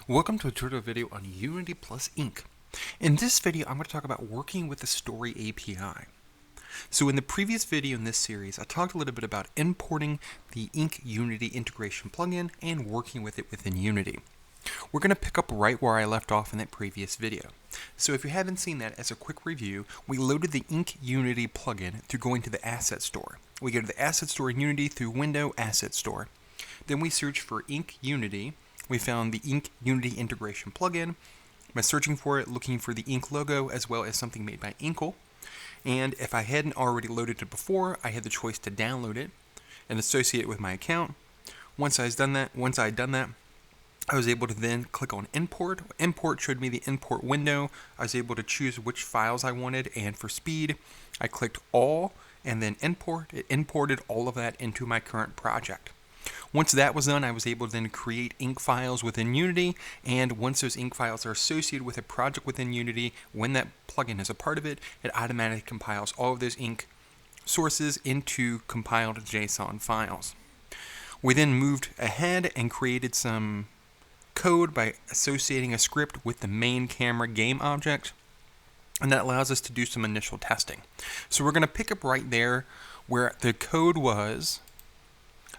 Welcome to a tutorial video on Unity plus Ink. In this video, I'm going to talk about working with the Story API. So in the previous video in this series, I talked a little bit about importing the Ink Unity integration plugin and working with it within Unity. We're going to pick up right where I left off in that previous video. So if you haven't seen that, as a quick review, we loaded the Ink Unity plugin through going to the Asset Store. We go to the Asset Store in Unity through Window Asset Store. Then we search for Ink Unity. We found the Ink Unity integration plugin. By searching for it, looking for the Ink logo as well as something made by Inkle. And if I hadn't already loaded it before, I had the choice to download it and associate it with my account. Once I had done that, I was able to then click on Import. Import showed me the import window. I was able to choose which files I wanted, and for speed, I clicked All and then Import. It imported all of that into my current project. Once that was done, I was able to then create ink files within Unity, and once those ink files are associated with a project within Unity, when that plugin is a part of it, it automatically compiles all of those ink sources into compiled JSON files. We then moved ahead and created some code by associating a script with the main camera game object, and that allows us to do some initial testing. So we're going to pick up right there where the code was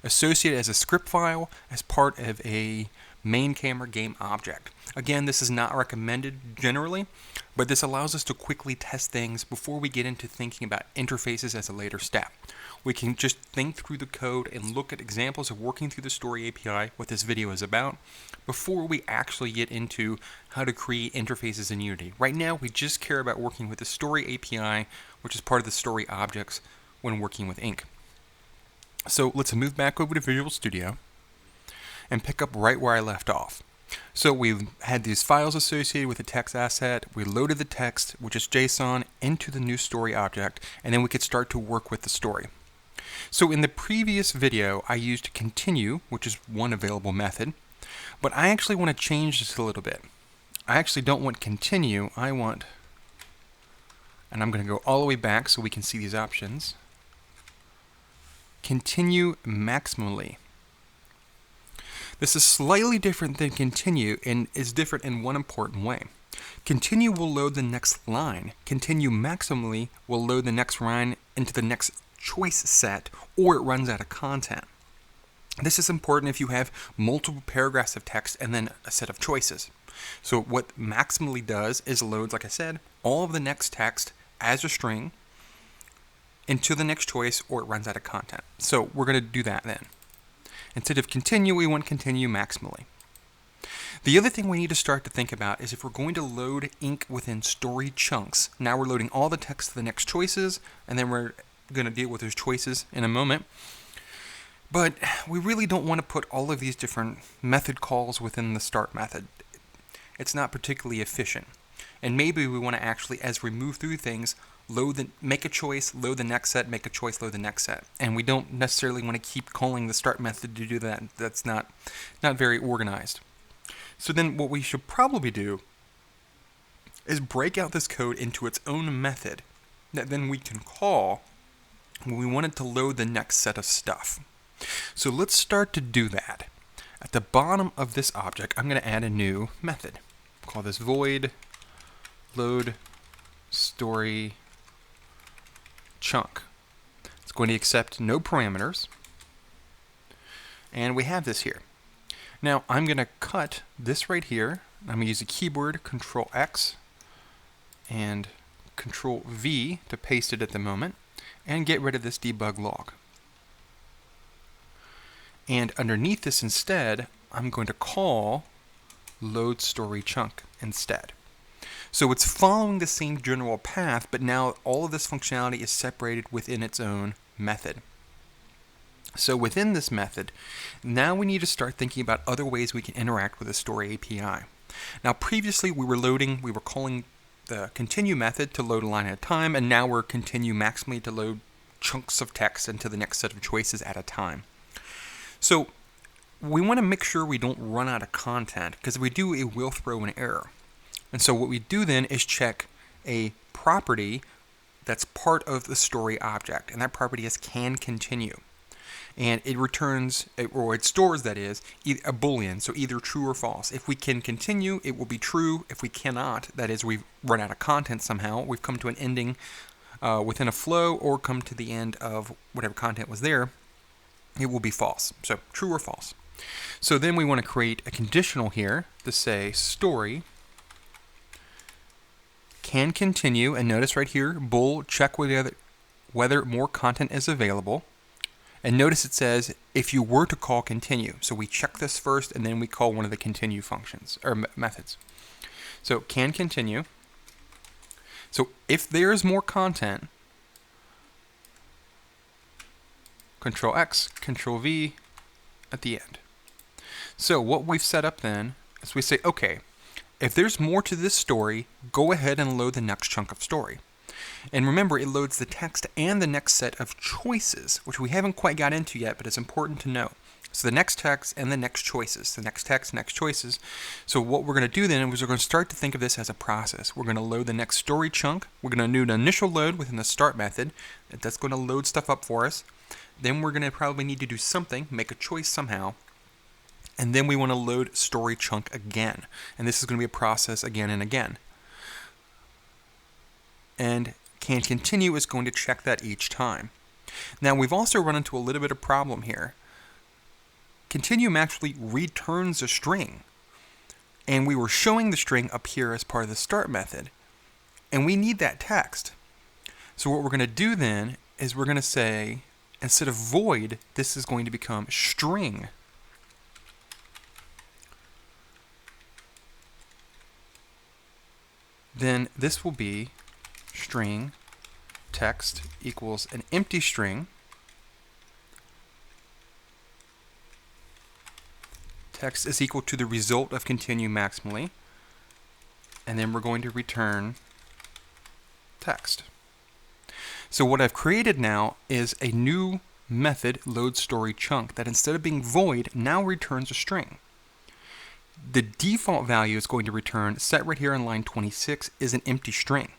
associated as a script file as part of a main camera game object. Again, this is not recommended generally, but this allows us to quickly test things before we get into thinking about interfaces as a later step. We can just think through the code and look at examples of working through the Story API, what this video is about, before we actually get into how to create interfaces in Unity. Right now, we just care about working with the Story API, which is part of the Story objects when working with Ink. So let's move back over to Visual Studio and pick up right where I left off. So we had these files associated with the text asset. We loaded the text, which is JSON, into the new story object, and then we could start to work with the story. So in the previous video, I used continue, which is one available method, but I actually want to change this a little bit. I actually don't want continue, I want, and I'm going to go all the way back so we can see these options, ContinueMaximally. This is slightly different than continue and is different in one important way. Continue will load the next line. ContinueMaximally will load the next line into the next choice set, or it runs out of content. This is important if you have multiple paragraphs of text and then a set of choices. So what maximally does is loads, like I said, all of the next text as a string into the next choice, or it runs out of content. So we're going to do that then. Instead of continue, we want ContinueMaximally. The other thing we need to start to think about is if we're going to load ink within story chunks. Now we're loading all the text to the next choices, and then we're going to deal with those choices in a moment. But we really don't want to put all of these different method calls within the start method. It's not particularly efficient. And maybe we want to actually, as we move through things, make a choice, load the next set, make a choice, load the next set. And we don't necessarily want to keep calling the start method to do that. That's not very organized. So then what we should probably do is break out this code into its own method that then we can call when we want it to load the next set of stuff. So let's start to do that. At the bottom of this object, I'm going to add a new method. Call this void load story chunk. It's going to accept no parameters, and we have this here. Now I'm going to cut this right here. I'm going to use the keyboard Control X and Control V to paste it at the moment, and get rid of this debug log. And underneath this instead, I'm going to call load story chunk instead. So it's following the same general path, but now all of this functionality is separated within its own method. So within this method, now we need to start thinking about other ways we can interact with the Story API. Now previously we were calling the continue method to load a line at a time, and now we're ContinueMaximally to load chunks of text into the next set of choices at a time. So we want to make sure we don't run out of content, because if we do, it will throw an error. And so what we do then is check a property that's part of the story object, and that property is canContinue. and it returns, or it stores, that is, a boolean, so either true or false. If we can continue, it will be true. If we cannot, that is, we've run out of content somehow, we've come to an ending within a flow, or come to the end of whatever content was there, it will be false. So true or false. So then we want to create a conditional here to say story can continue, and notice right here, bool, check whether more content is available. And notice it says if you were to call continue. So we check this first, and then we call one of the continue functions or methods. So can continue. So if there is more content, Control X, Control V at the end. So what we've set up then is we say, okay, if there's more to this story, go ahead and load the next chunk of story. And remember, it loads the text and the next set of choices, which we haven't quite got into yet, but it's important to know. So the next text and the next choices, the next text, next choices. So what we're going to do then is we're going to start to think of this as a process. We're going to load the next story chunk. We're going to do an initial load within the start method. That's going to load stuff up for us. Then we're going to probably need to do something, make a choice somehow. And then we want to load story chunk again. And this is going to be a process again and again. And canContinue is going to check that each time. Now we've also run into a little bit of problem here. ContinueMaximally returns a string. And we were showing the string up here as part of the start method. And we need that text. So what we're going to do then is we're going to say, instead of void, this is going to become string. Then this will be string text equals an empty string. Text is equal to the result of ContinueMaximally. And then we're going to return text. So what I've created now is a new method, loadStoryChunk, that instead of being void, now returns a string. The default value is going to return, set right here on line 26, is an empty string.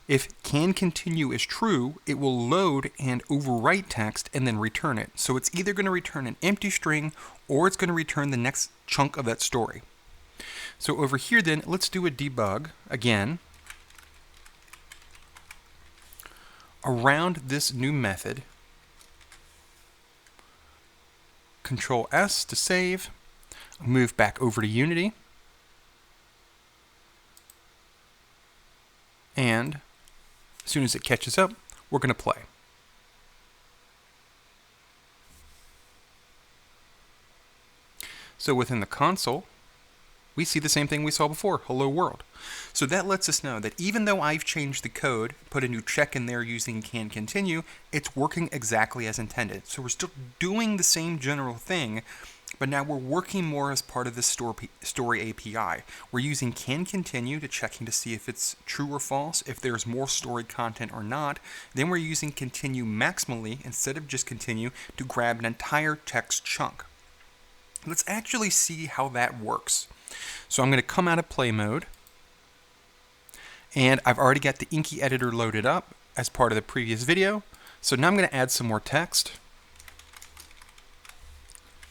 If canContinue is true, it will load and overwrite text and then return it. So it's either going to return an empty string or it's going to return the next chunk of that story. So over here then, let's do a debug again around this new method. Control S to save. Move back over to Unity. And as soon as it catches up, we're going to play. So within the console, we see the same thing we saw before, hello world. So that lets us know that even though I've changed the code, put a new check in there using canContinue, it's working exactly as intended. So we're still doing the same general thing, but now we're working more as part of the story API. We're using canContinue to checking to see if it's true or false, if there's more story content or not. Then we're using ContinueMaximally instead of just continue to grab an entire text chunk. Let's actually see how that works. So I'm going to come out of play mode, and I've already got the Inky editor loaded up as part of the previous video. So now I'm going to add some more text.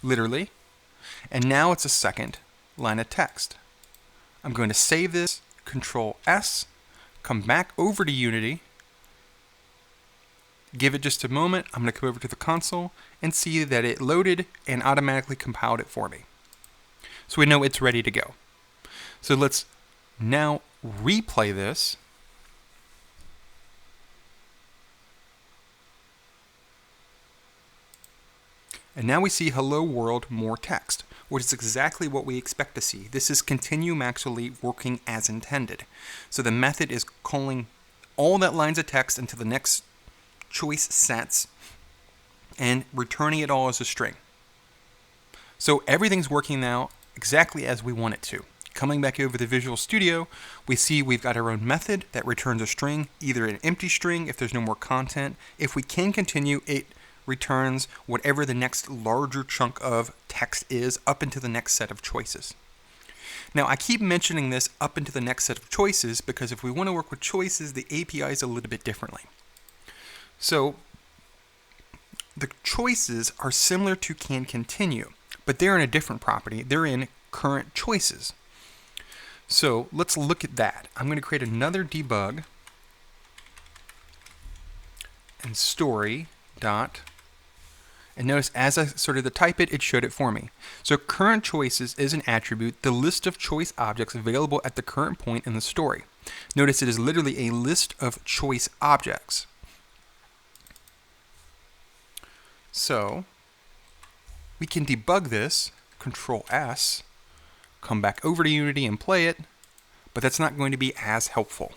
Literally, and now it's a second line of text. I'm going to save this, Control S, come back over to Unity, give it just a moment. I'm going to come over to the console and see that it loaded and automatically compiled it for me. So we know it's ready to go. So let's now replay this. And now we see hello world, more text, which is exactly what we expect to see. This is ContinueMaximally working as intended. So the method is calling all that lines of text into the next choice sets and returning it all as a string. So everything's working now exactly as we want it to. Coming back over to Visual Studio, we see we've got our own method that returns a string, either an empty string if there's no more content. If we can continue, it returns whatever the next larger chunk of text is up into the next set of choices. Now I keep mentioning this up into the next set of choices because if we want to work with choices, the API is a little bit differently. So the choices are similar to canContinue, but they're in a different property. They're in currentChoices. So let's look at that. I'm going to create another debug and story dot. And notice as I started to type it, it showed it for me. So currentChoices is an attribute, the list of choice objects available at the current point in the story. Notice it is literally a list of choice objects. So we can debug this, Control S, come back over to Unity and play it, but that's not going to be as helpful.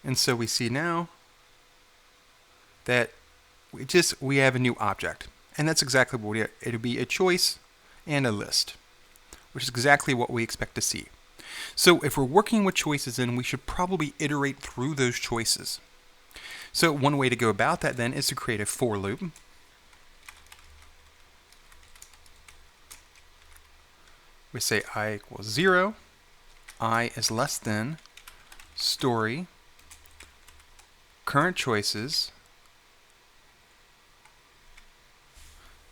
And so we see now that we have a new object. And that's exactly what it'll be, a choice and a list, which is exactly what we expect to see. So if we're working with choices in, we should probably iterate through those choices. So one way to go about that then is to create a for loop. We say I equals 0, I is less than story currentChoices,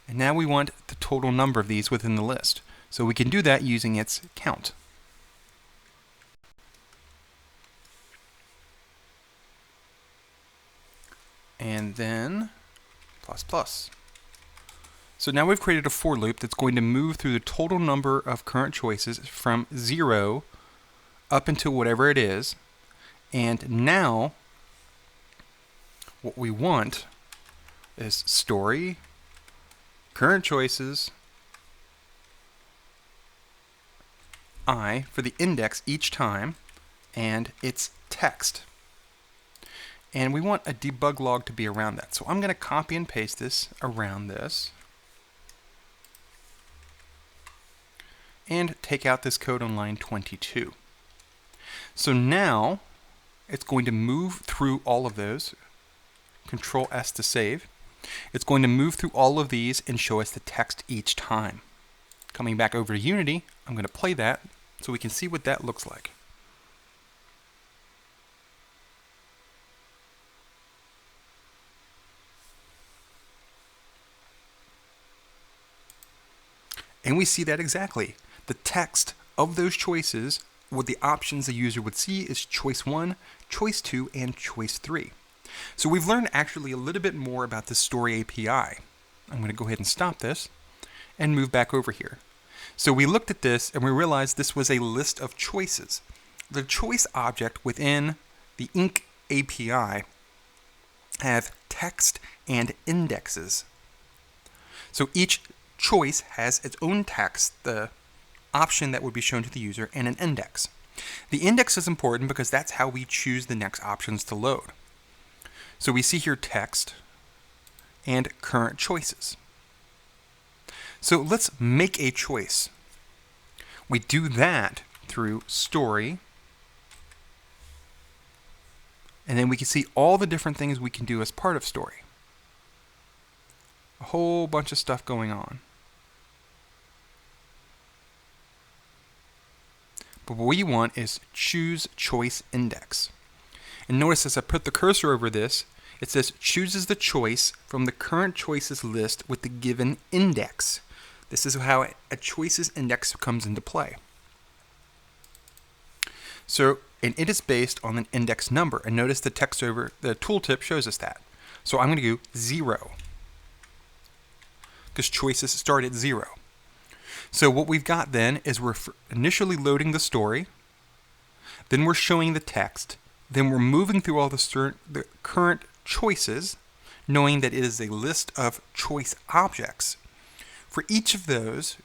and now we want the total number of these within the list. So we can do that using its count. And then plus plus. So now we've created a for loop that's going to move through the total number of currentChoices from 0 up until whatever it is. And now what we want is story currentChoices I for the index each time, and its text. And we want a debug log to be around that. So I'm going to copy and paste this around this and take out this code on line 22. So now it's going to move through all of those. Control S to save. It's going to move through all of these and show us the text each time. Coming back over to Unity, I'm going to play that so we can see what that looks like. And we see that exactly. The text of those choices, what the options the user would see, is choice 1, choice 2, and choice 3. So we've learned actually a little bit more about the story API. I'm going to go ahead and stop this and move back over here. So we looked at this and we realized this was a list of choices. The choice object within the Inc API have text and indexes. So each choice has its own text, the option that would be shown to the user, and an index. The index is important because that's how we choose the next options to load. So we see here text and currentChoices. So let's make a choice. We do that through story, and then we can see all the different things we can do as part of story. A whole bunch of stuff going on. But what we want is choose choice index. And notice as I put the cursor over this, it says chooses the choice from the currentChoices list with the given index. This is how a choices index comes into play. So, and it is based on an index number. And notice the text over the tooltip shows us that. So I'm going to do 0 because choices start at 0. So what we've got then is we're initially loading the story, then we're showing the text, then we're moving through all the current choices, knowing that it is a list of choice objects. For each of those,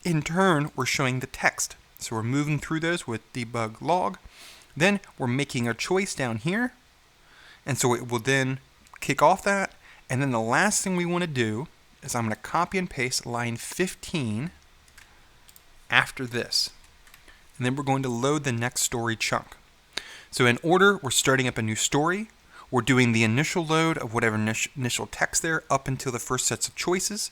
in turn, we're showing the text. So we're moving through those with debug log. Then we're making a choice down here. And so it will then kick off that. And then the last thing we want to do is I'm going to copy and paste line 15 after this. And then we're going to load the next story chunk. So in order, we're starting up a new story. We're doing the initial load of whatever initial text there up until the first sets of choices.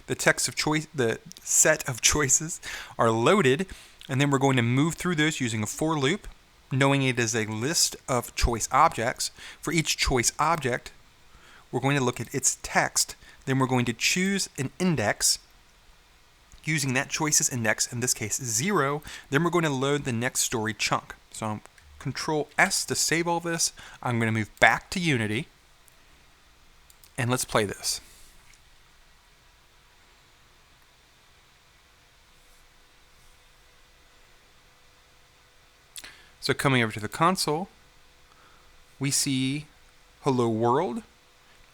The set of choices are loaded, And then we're going to move through this using a for loop, knowing it is a list of choice objects. For each choice object, we're going to look at its text. Then we're going to choose an index using that choice's index, in this case 0. Then we're going to load the next story chunk. So I'm Control S to save all this. I'm going to move back to Unity, and let's play this. So coming over to the console, we see Hello World,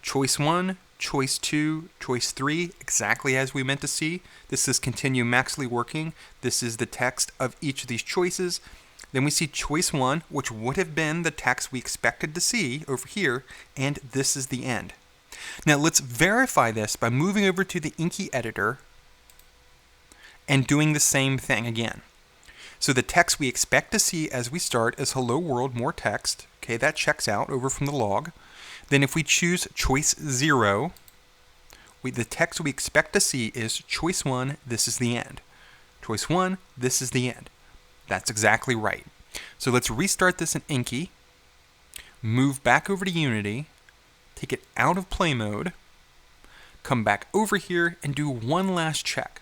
Choice 1, Choice 2, Choice 3, exactly as we meant to see. This is ContinueMaximally working. This is the text of each of these choices. Then we see Choice 1, which would have been the text we expected to see over here, and this is the end. Now let's verify this by moving over to the Inky editor and doing the same thing again. So the text we expect to see as we start is Hello World, more text. Okay, that checks out over from the log. Then if we choose Choice 0, the text we expect to see is Choice 1, this is the end. Choice 1, this is the end. That's exactly right. So let's restart this in Inky, move back over to Unity, take it out of play mode, come back over here and do one last check.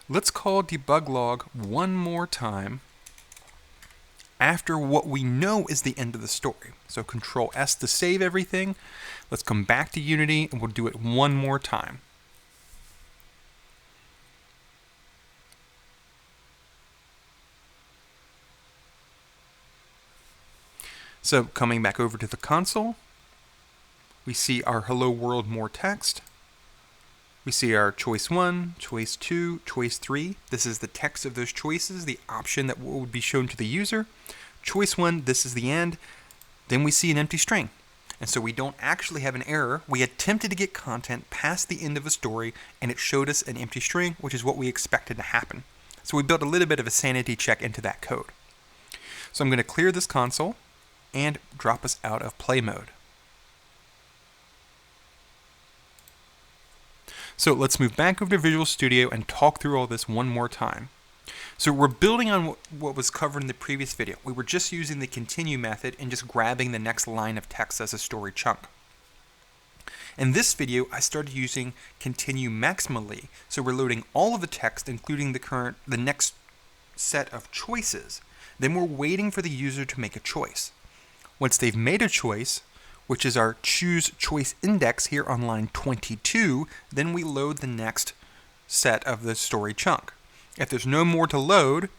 Let's call debug log one more time after what we know is the end of the story. So Control S to save everything. Let's come back to Unity and we'll do it one more time. So coming back over to the console, we see our Hello World, more text. We see our Choice 1, Choice 2, Choice 3. This is the text of those choices, the option that would be shown to the user. Choice 1, this is the end. Then we see an empty string. And so we don't actually have an error. We attempted to get content past the end of a story, and it showed us an empty string, which is what we expected to happen. So we built a little bit of a sanity check into that code. So I'm going to clear this console and drop us out of play mode. So let's move back over to Visual Studio and talk through all this one more time. So we're building on what was covered in the previous video. We were just using the continue method and just grabbing the next line of text as a story chunk. In this video, I started using ContinueMaximally. So we're loading all of the text, including the next set of choices. Then we're waiting for the user to make a choice. Once they've made a choice, which is our choose choice index here on line 22, then we load the next set of the story chunk. If there's no more to load,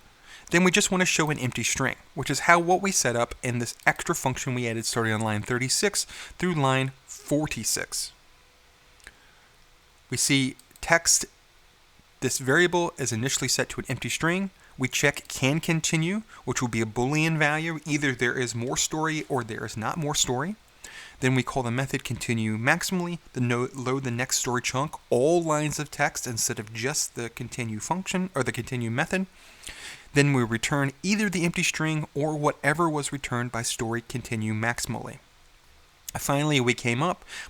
then we just want to show an empty string, which is what we set up in this extra function we added starting on line 36 through line 46. We see text, this variable is initially set to an empty string. We check canContinue, which will be a Boolean value. Either there is more story or there is not more story. Then we call the method ContinueMaximally, load the next story chunk, all lines of text instead of just the continue function or the continue method. Then we return either the empty string or whatever was returned by story ContinueMaximally. Finally, we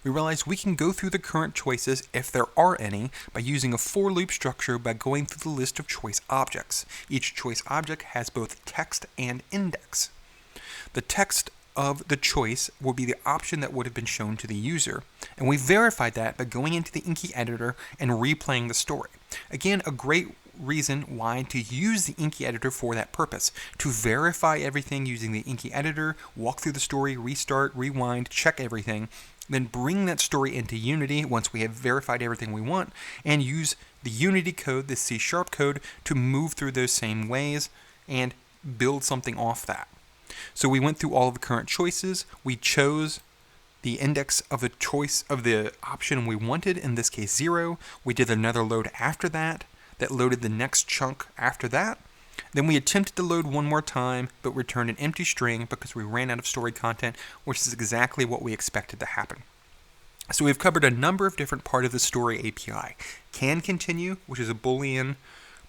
realized we can go through the current choices, if there are any, by using a for loop structure by going through the list of choice objects. Each choice object has both text and index. The text of the choice will be the option that would have been shown to the user, and we verified that by going into the Inky editor and replaying the story. Again, a great reason why to use the Inky editor for that purpose, to verify everything using the Inky editor, walk through the story, restart, rewind, check everything, then bring that story into Unity once we have verified everything we want, and use the Unity code, the C# code, to move through those same ways and build something off that. So we went through all of the current choices, we chose the index of the choice of the option we wanted, in this case 0, we did another load after that loaded the next chunk after that. Then we attempted to load one more time, but returned an empty string because we ran out of story content, which is exactly what we expected to happen. So we've covered a number of different parts of the story API. canContinue, which is a Boolean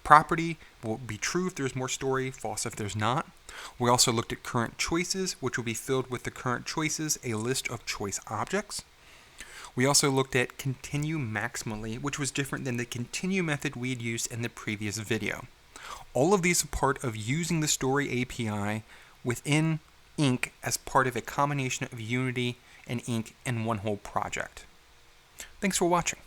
property, will be true if there's more story, false if there's not. We also looked at current choices, which will be filled with the current choices, a list of choice objects. We also looked at ContinueMaximally, which was different than the continue method we had used in the previous video. All of these are part of using the Story API within Ink as part of a combination of Unity and Ink in one whole project. Thanks for watching.